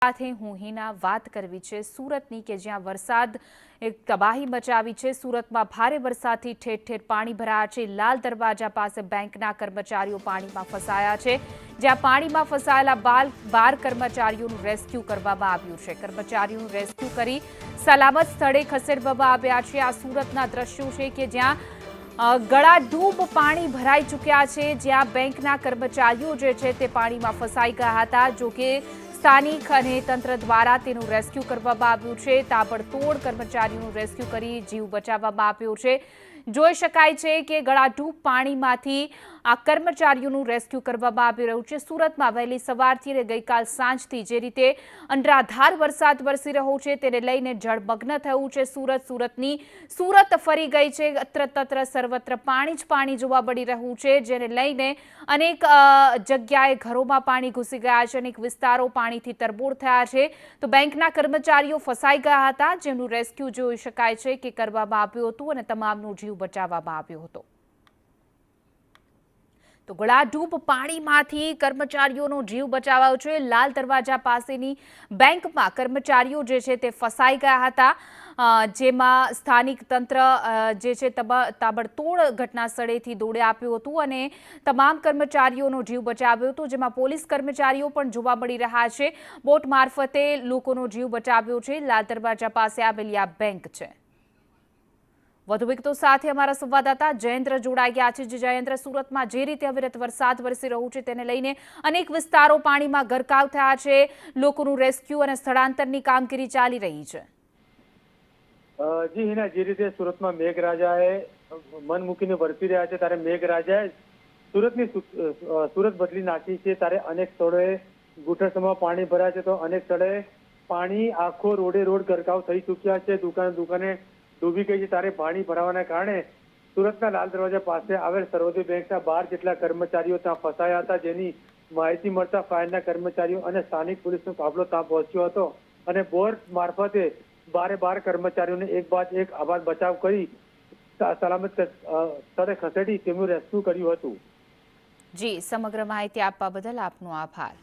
સાથે હું હિના વાત કરવી છે સુરતની કે જ્યાં વરસાદ એક તબાહી મચાવી છે। સુરતમાં ભારે વરસાદથી ઠેર ઠેર પાણી ભરાયા છે। લાલ દરવાજા પાસે બેંકના કર્મચારીઓ પાણીમાં ફસાયા છે, જ્યાં પાણીમાં ફસાયેલા 12 કર્મચારીઓનું રેસ્ક્યુ કરવામાં આવ્યું છે। કર્મચારીઓનું રેસ્ક્યુ કરી સલામત સ્થળે ખસેડવામાં આવ્યા છે। આ સુરતના દ્રશ્યો છે કે જ્યાં ગળાડૂબ પાણી ભરાઈ ચૂક્યા છે, જ્યાં બેંકના કર્મચારીઓ જે છે તે પાણીમાં ફસાઈ ગયા હતા। જો કે સ્થાનિક અને તંત્ર દ્વારા તેનું રેસ્ક્યુ કરવામાં આવ્યું છે। તાબડતોડ કર્મચારીઓનું રેસ્ક્યુ કરી જીવ બચાવવામાં આવ્યો છે। જોઈ શકાય છે કે ગળાડૂબ પાણીમાંથી આ કર્મચારીઓનું રેસ્ક્યુ કરવામાં આવી રહ્યું છે। સુરતમાં વહેલી સવારથી અને ગઈકાલ સાંજથી જે રીતે અનરાધાર વરસાદ વરસી રહ્યો છે તેને લઈને જળમગ્ન થયું છે સુરત ફરી ગઈ છે। તત્ર સર્વત્ર પાણી જ પાણી જોવા મળી રહ્યું છે, જેને લઈને અનેક જગ્યાએ ઘરોમાં પાણી ઘૂસી ગયા છે, અનેક વિસ્તારો પાણીથી તરબોળ થયા છે। તો બેંકના કર્મચારીઓ ફસાઈ ગયા હતા, જેનું રેસ્ક્યુ જોઈ શકાય છે કે કરવામાં આવ્યું હતું અને તમામનો જીવ બચાવવામાં આવ્યો હતો। તો ગળાડૂબ પાણીમાંથી કર્મચારીઓનો જીવ બચાવ્યો છે। લાલ દરવાજા પાસેની બેંકમાં કર્મચારીઓ જે છે તે ફસાઈ ગયા હતા, જેમાં સ્થાનિક તંત્ર જે છે તાબડતોડ ઘટના સ્થળેથી દોડી આવ્યું હતું અને તમામ કર્મચારીઓનો જીવ બચાવ્યો હતો, જેમાં પોલીસ કર્મચારીઓ પણ જોવા મળી રહ્યા છે। બોટ મારફતે લોકોનો જીવ બચાવ્યો છે। લાલ દરવાજા પાસે આવેલી આ બેંક છે। વધુ વિગતો સાથે અમારા સંવાદદાતા જયેન્દ્ર જોડાઈ ગયા છે। જયેન્દ્ર, સુરતમાં જે રીતે અવિરત વરસાદ વરસી રહ્યો છે તેને લઈને અનેક વિસ્તારો પાણીમાં ગરકાવ થયા છે, લોકોનું રેસ્ક્યુ અને સ્થળાંતરની કામગીરી ચાલી રહી છે। જી હિના, જે રીતે સુરતમાં મેઘરાજાએ મન મૂકીને વરસી રહ્યા છે ત્યારે મેઘરાજાએ સુરત બદલી નાખી છે। ત્યારે અનેક સ્થળોએ ઘૂંટણસમાં પાણી ભરાયા છે, તો અનેક સ્થળે પાણી આખો રોડ ગરકાવ થઈ ચૂક્યા છે। દુકાને ડૂબી ગઈ છે। ત્યારે પાણી ભરાવાના કારણે સુરતના લાલ દરવાજા પાસે આવેલ સર્વોદય બેંકના 12 જેટલા કર્મચારીઓ ત્યાં ફસાયા હતા, જેની માહિતી મળતા ફાયરના કર્મચારીઓ અને સ્થાનિક પોલીસનો કાફલો ત્યાં પહોંચ્યો હતો અને બોટ મારફતે 12 કર્મચારીઓને એક બાદ એક આબાદ બચાવ કરી સલામત સ્થળે ખસેડી તેમનું રેસ્ક્યુ કર્યું હતું। જી, સમગ્ર માહિતી આપવા બદલ આપનો આભાર।